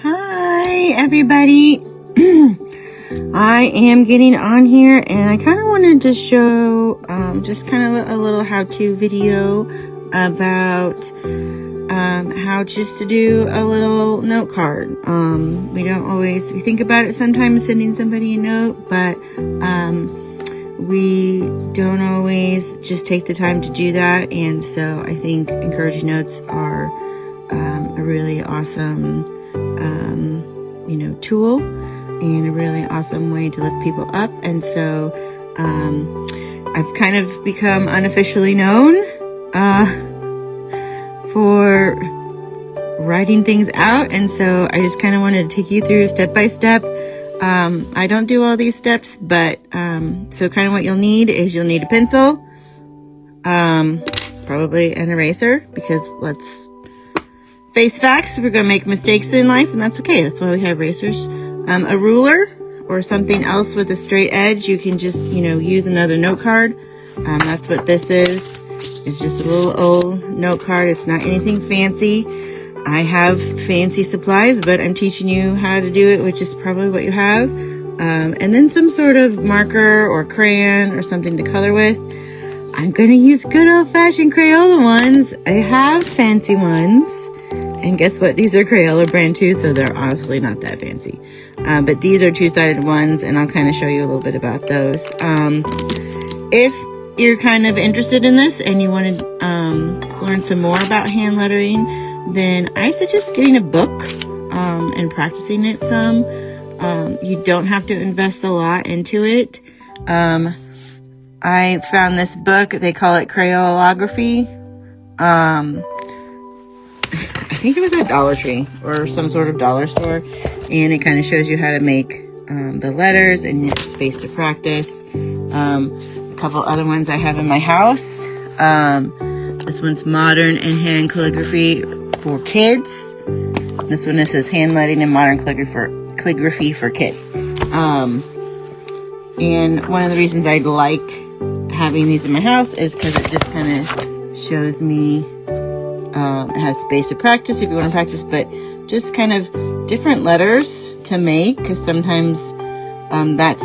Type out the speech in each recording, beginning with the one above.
Hi everybody. I am getting on here and I kind of wanted to show just kind of a little how-to video about how just to do a little note card. We think about it sometimes sending somebody a note, but we don't always just take the time to do that. And so I think encouraging notes are a really awesome tool and a really awesome way to lift people up. And so I've kind of become unofficially known for writing things out, and so I just kind of wanted to take you through step by step. I don't do all these steps, but so kind of what you'll need is you'll need a pencil, probably an eraser, because let's face facts, we're going to make mistakes in life, and that's okay. That's why we have erasers. A ruler or something else with a straight edge. You can just, use another note card. That's what this is. It's just a little old note card. It's not anything fancy. I have fancy supplies, but I'm teaching you how to do it, which is probably what you have. And then some sort of marker or crayon or something to color with. I'm going to use good old-fashioned Crayola ones. I have fancy ones. And guess what? These are Crayola brand too, so they're honestly not that fancy. But these are two-sided ones, and I'll kind of show you a little bit about those. If you're kind of interested in this and you want to learn some more about hand lettering, then I suggest getting a book and practicing it some. You don't have to invest a lot into it. I found this book. They call it Crayolography. I think it was at Dollar Tree or some sort of dollar store, and it kind of shows you how to make the letters and your space to practice. A couple other ones I have in my house. This one's Modern and Hand Calligraphy for Kids. This one says Handwriting and Modern Calligraphy for Kids. And one of the reasons I like having these in my house is because it just kind of shows me. It has space to practice if you want to practice, but just kind of different letters to make, because sometimes that's,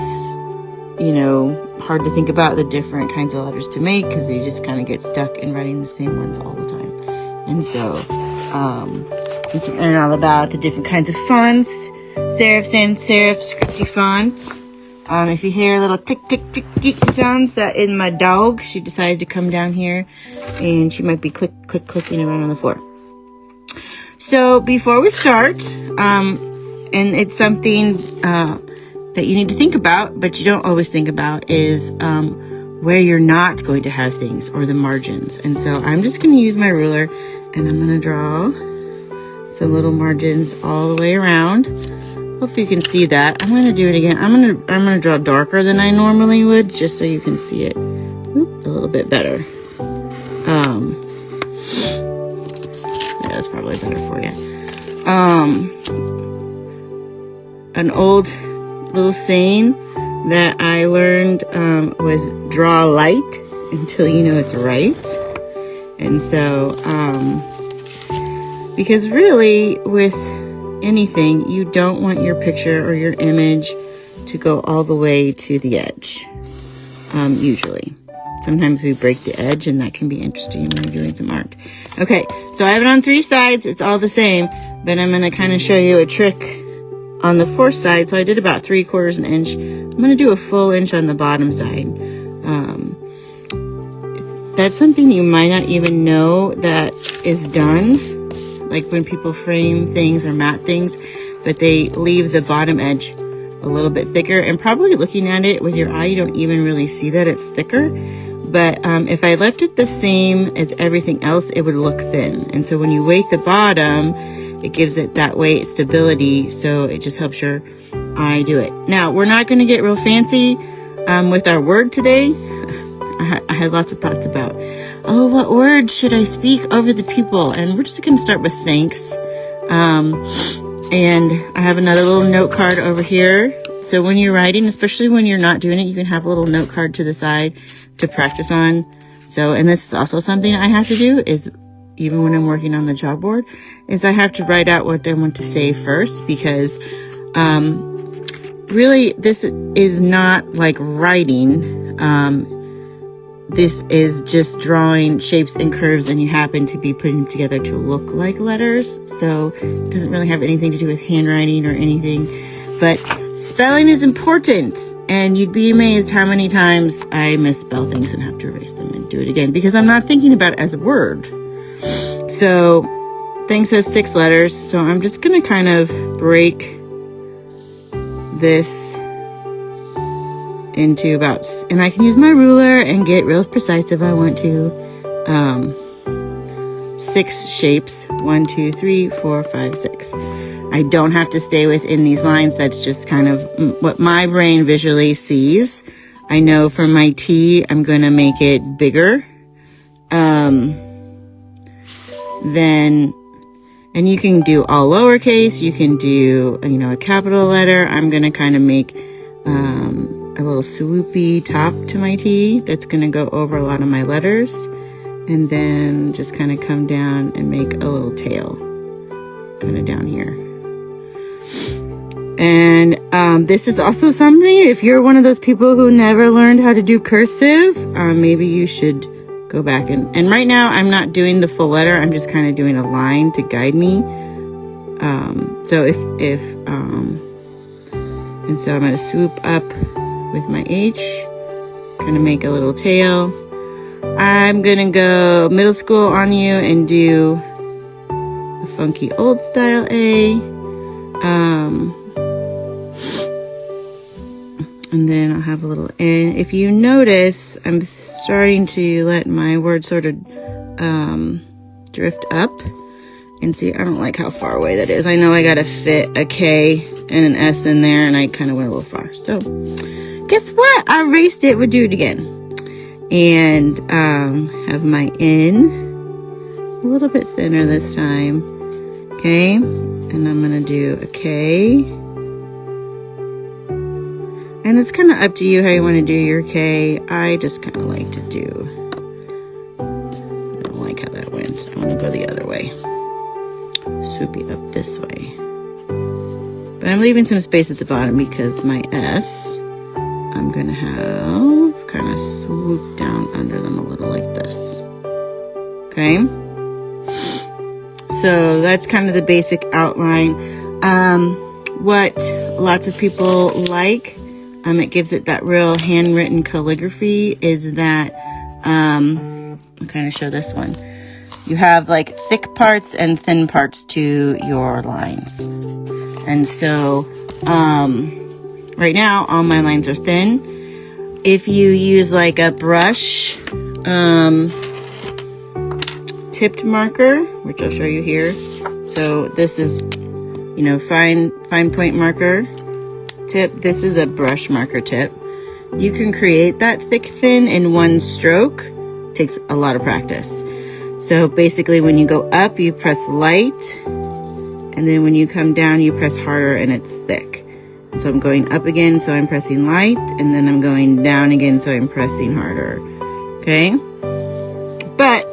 hard to think about the different kinds of letters to make, because they just kind of get stuck in writing the same ones all the time. And so you can learn all about the different kinds of fonts, serif, sans serif, scripty font. If you hear little click, click, click, click sounds, that is my dog. She decided to come down here, and she might be click, click, clicking around on the floor. So before we start, and it's something that you need to think about, but you don't always think about, is where you're not going to have things, or the margins. And so I'm just going to use my ruler, and I'm going to draw some little margins all the way around. Hopefully you can see that. I'm going to do it again. I'm going to draw darker than I normally would, just so you can see it a little bit better. That's probably better for you. An old little saying that I learned was draw light until you know it's right. And so, because really with anything, you don't want your picture or your image to go all the way to the edge. Usually. Sometimes we break the edge, and that can be interesting when you're doing some art. Okay, so I have it on 3 sides. It's all the same, but I'm going to kind of show you a trick on the 4th side. So I did about 3/4 inch. I'm going to do a full inch on the bottom side. That's something you might not even know that is done. Like when people frame things or mat things, but they leave the bottom edge a little bit thicker, and probably looking at it with your eye, you don't even really see that it's thicker. But if I left it the same as everything else, it would look thin. And so when you weight the bottom, it gives it that weight stability, so it just helps your eye do it. Now, we're not going to get real fancy with our word today. I had lots of thoughts about, what word should I speak over the people? And we're just going to start with thanks. And I have another little note card over here. So when you're writing, especially when you're not doing it, you can have a little note card to the side to practice on. So, and this is also something I have to do, is even when I'm working on the chalkboard, is I have to write out what I want to say first, because really this is not like writing. This is just drawing shapes and curves, and you happen to be putting them together to look like letters. So it doesn't really have anything to do with handwriting or anything. But spelling is important, and you'd be amazed how many times I misspell things and have to erase them and do it again because I'm not thinking about it as a word. So things has 6 letters, so I'm just going to kind of break this into about, and I can use my ruler and get real precise if I want to, 6 shapes. 1, 2, 3, 4, 5, 6. I don't have to stay within these lines. That's just kind of what my brain visually sees. I know for my T, I'm going to make it bigger. Then, and you can do all lowercase. You can do, a capital letter. I'm going to kind of make a little swoopy top to my T that's going to go over a lot of my letters, and then just kind of come down and make a little tail kind of down here. And this is also something, if you're one of those people who never learned how to do cursive, maybe you should go back and right now I'm not doing the full letter, I'm just kind of doing a line to guide me. So and so I'm going to swoop up with my H, kind of make a little tail. I'm going to go middle school on you and do a funky old style A. And then I'll have a little N. If you notice, I'm starting to let my word sort of drift up. And see, I don't like how far away that is. I know I got to fit a K and an S in there, and I kind of went a little far. So guess what? I erased it. We'll do it again. And have my N a little bit thinner this time. Okay. And I'm going to do a K. And it's kind of up to you how you want to do your K. I just kind of like to do, I don't like how that went. I want to go the other way. Swoopy up this way. But I'm leaving some space at the bottom because my S, I'm going to have kind of swoop down under them a little like this. Okay. So that's kind of the basic outline. What lots of people like, it gives it that real handwritten calligraphy, is that, I'll kind of show this one. You have like thick parts and thin parts to your lines. And so, right now, all my lines are thin. If you use like a brush, tipped marker, which I'll show you here. So this is, fine point marker tip. This is a brush marker tip. You can create that thick thin in one stroke. It takes a lot of practice. So basically when you go up, you press light, and then when you come down, you press harder and it's thick. So I'm going up again, so I'm pressing light, and then I'm going down again, so I'm pressing harder. Okay? But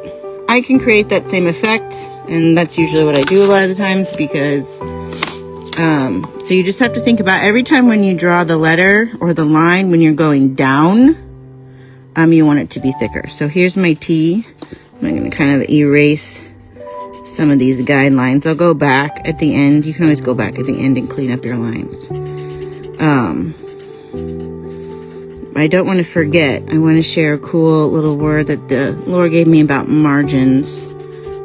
I can create that same effect, and that's usually what I do a lot of the times, because so you just have to think about every time when you draw the letter or the line, when you're going down, you want it to be thicker. So here's my T. I'm going to kind of erase some of these guidelines. I'll go back at the end. You can always go back at the end and clean up your lines. I don't want to forget. I want to share a cool little word that the Lord gave me about margins.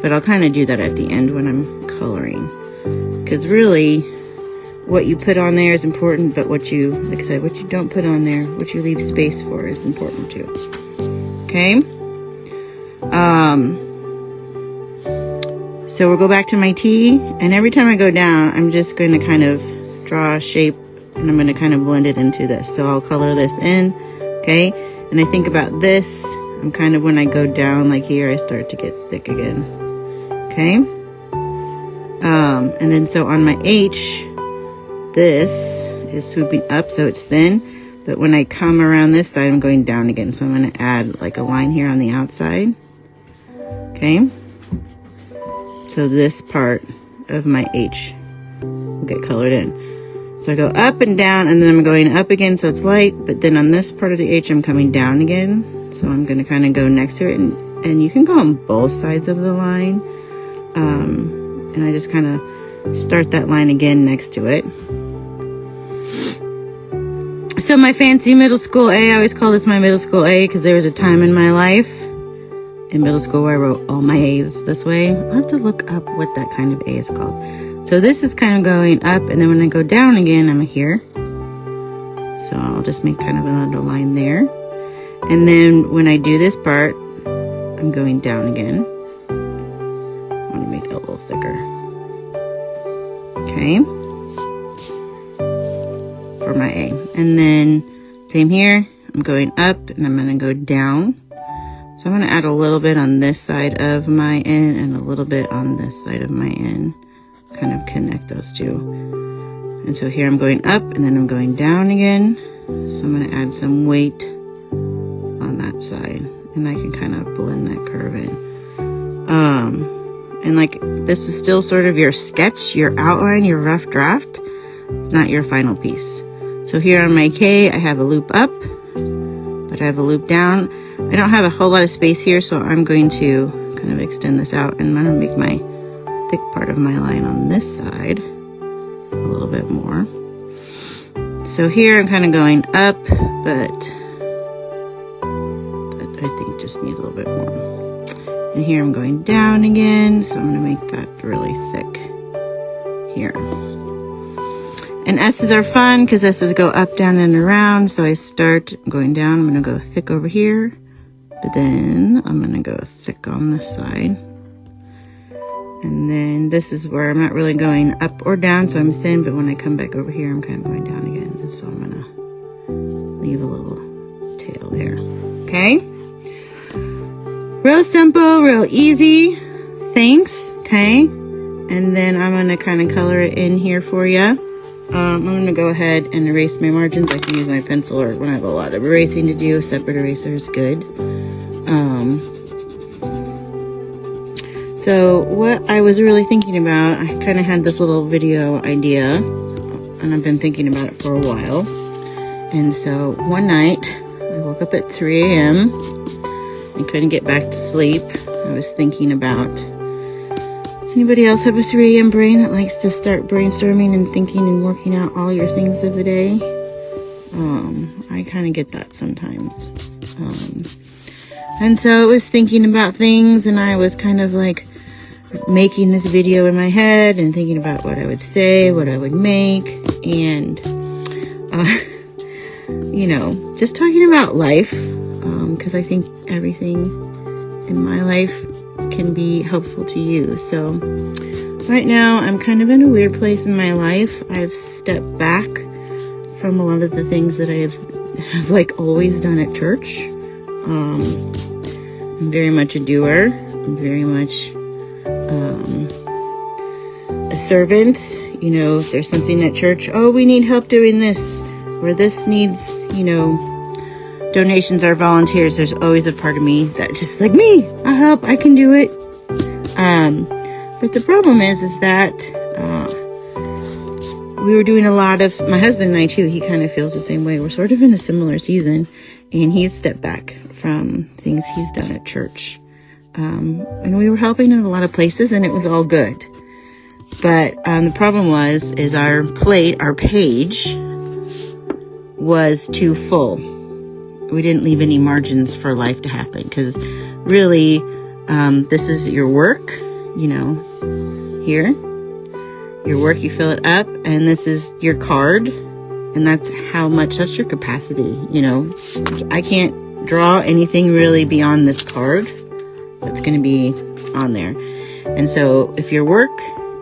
But I'll kind of do that at the end when I'm coloring. Because really, what you put on there is important, but what you, like I said, what you don't put on there, what you leave space for is important too. Okay? So we'll go back to my T, and every time I go down, I'm just going to kind of draw a shape, and I'm going to kind of blend it into this. So I'll color this in, okay? And I think about this, I'm kind of, when I go down like here, I start to get thick again, okay? And then so on my H, this is swooping up, so it's thin, but when I come around this side, I'm going down again. So I'm going to add like a line here on the outside, okay? So this part of my H will get colored in. So I go up and down, and then I'm going up again so it's light, but then on this part of the H I'm coming down again. So I'm going to kind of go next to it, and you can go on both sides of the line. And I just kind of start that line again next to it. So my fancy middle school A, I always call this my middle school A because there was a time in my life in middle school where I wrote all my A's this way. I'll have to look up what that kind of A is called. So this is kind of going up, and then when I go down again, I'm here. So I'll just make kind of another line there. And then when I do this part, I'm going down again. I'm going to make that a little thicker. Okay. For my A. And then same here, I'm going up and I'm going to go down. So I'm going to add a little bit on this side of my N and a little bit on this side of my N. Kind of connect those two. And so here I'm going up and then I'm going down again. So I'm going to add some weight on that side. And I can kind of blend that curve in. And like, this is still sort of your sketch, your outline, your rough draft. It's not your final piece. So here on my K, I have a loop up, but I have a loop down. I don't have a whole lot of space here, so I'm going to kind of extend this out, and I'm going to make my thick part of my line on this side a little bit more. So here I'm kind of going up, but I think just need a little bit more. And here I'm going down again, so I'm going to make that really thick here. And S's are fun because S's go up, down, and around. So I start going down. I'm going to go thick over here, but then I'm going to go thick on this side. And then this is where I'm not really going up or down, so I'm thin, but when I come back over here, I'm kind of going down again. And so I'm going to leave a little tail there. Okay? Real simple, real easy. Thanks. Okay? And then I'm going to kind of color it in here for you. I'm going to go ahead and erase my margins. I can use my pencil, or when I have a lot of erasing to do, a separate eraser is good. So what I was really thinking about, I kind of had this little video idea, and I've been thinking about it for a while. And so one night, I woke up at 3 a.m. and couldn't get back to sleep. I was thinking about, anybody else have a 3 a.m. brain that likes to start brainstorming and thinking and working out all your things of the day? I kind of get that sometimes. And so I was thinking about things, and I was kind of like making this video in my head and thinking about what I would say, what I would make, and, you know, just talking about life, because I think everything in my life can be helpful to you. So right now I'm kind of in a weird place in my life. I've stepped back from a lot of the things that I have like always done at church. I'm very much a doer. I'm very much a servant. You know, if there's something at church, oh, we need help doing this, or this needs, you know, donations or volunteers, there's always a part of me that just like, me, I'll help, I can do it. But the problem is that we were doing a lot of, my husband and I too, he kind of feels the same way. We're sort of in a similar season, and he's stepped back from things he's done at church. And we were helping in a lot of places, and it was all good. But the problem is our plate, our page was too full. We didn't leave any margins for life to happen, because really, this is your work, you know, here, your work, you fill it up, and this is your card, and that's how much, that's your capacity, you know. I can't draw anything really beyond this card that's going to be on there. And so if your work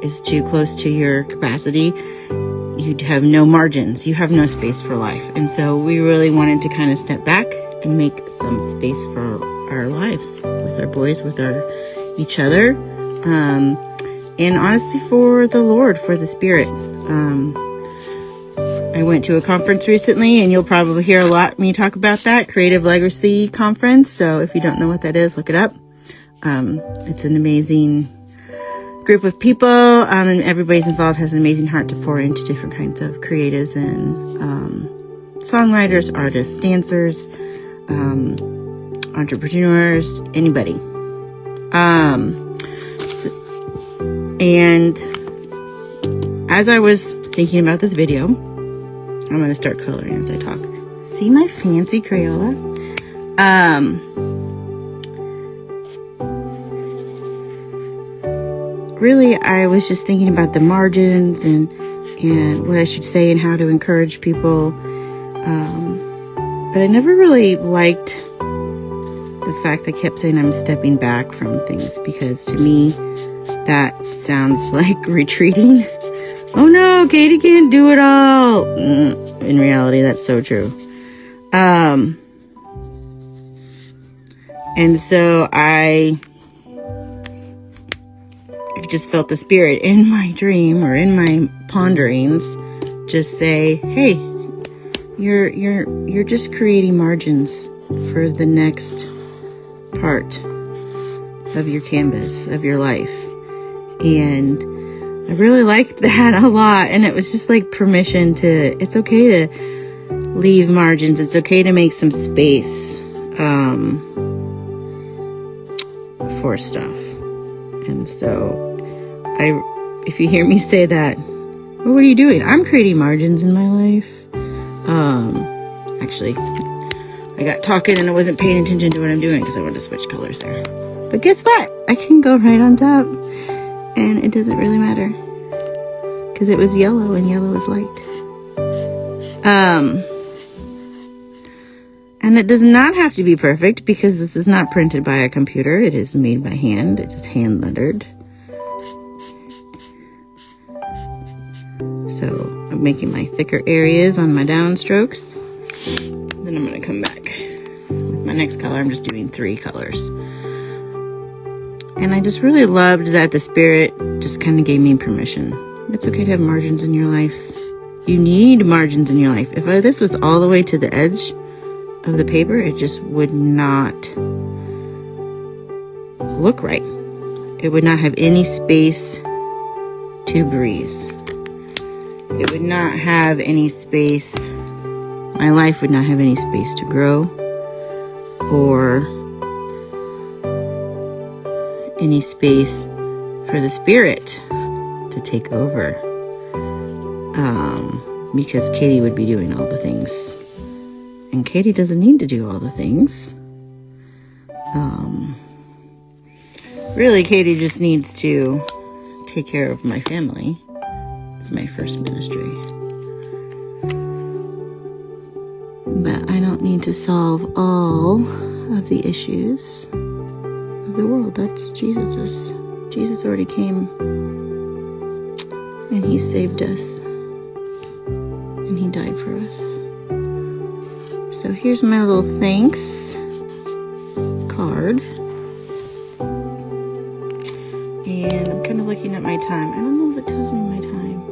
is too close to your capacity, you'd have no margins, you have no space for life. And so we really wanted to kind of step back and make some space for our lives with our boys, with each other, and honestly for the Lord, for the Spirit. I went to a conference recently, and you'll probably hear a lot me talk about that, Creative Legacy Conference. So if you don't know what that is, look it up. It's an amazing group of people, and everybody's involved has an amazing heart to pour into different kinds of creatives and songwriters, artists, dancers, entrepreneurs, anybody. And as I was thinking about this video, I'm going to start coloring as I talk. See my fancy Crayola? Really, I was just thinking about the margins and what I should say and how to encourage people. But I never really liked the fact I kept saying I'm stepping back from things, because to me, that sounds like retreating. Oh no, Katie can't do it all. In reality, that's so true. And so I just felt the spirit in my dream or in my ponderings just say, hey, you're just creating margins for the next part of your canvas, of your life. And I really liked that a lot. And it was just like permission to, it's okay to leave margins. It's okay to make some space for stuff. And so if you hear me say that, well, what are you doing? I'm creating margins in my life. Actually, I got talking and I wasn't paying attention to what I'm doing because I wanted to switch colors there. But guess what? I can go right on top and it doesn't really matter because it was yellow and yellow is light. And it does not have to be perfect because this is not printed by a computer. It is made by hand. It is hand lettered. So I'm making my thicker areas on my downstrokes. Then I'm going to come back with my next color. I'm just doing 3 colors. And I just really loved that the spirit just kind of gave me permission. It's okay to have margins in your life. You need margins in your life. If this was all the way to the edge of the paper, it just would not look right. It would not have any space to breathe. It would not have any space. My life would not have any space to grow or any space for the spirit to take over. Because Katie would be doing all the things. And Katie doesn't need to do all the things. Really, Katie just needs to take care of my family. It's my first ministry. But I don't need to solve all of the issues of the world. That's Jesus's. Jesus already came and he saved us. And he died for us. So here's my little thanks card. And I'm kind of looking at my time. I don't know if it tells me my time.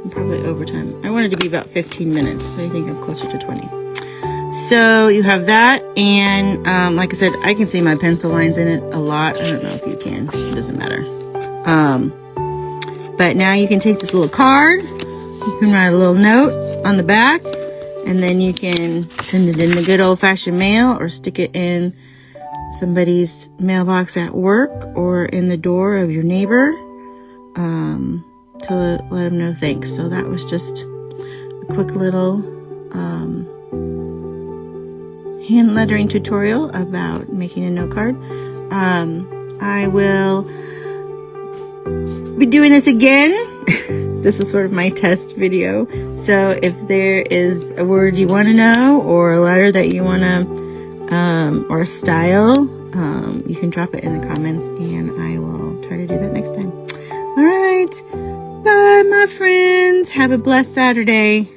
I'm probably over time. I wanted to be about 15 minutes, but I think I'm closer to 20. So you have that. And like I said, I can see my pencil lines in it a lot. I don't know if you can. It doesn't matter. But now you can take this little card. You can write a little note on the back. And then you can send it in the good old-fashioned mail or stick it in somebody's mailbox at work or in the door of your neighbor to let them know thanks. So that was just a quick little hand lettering tutorial about making a note card. I will be doing this again. This is sort of my test video. So if there is a word you want to know or a letter that you want to, or a style, you can drop it in the comments and I will try to do that next time. All right. Bye, my friends. Have a blessed Saturday.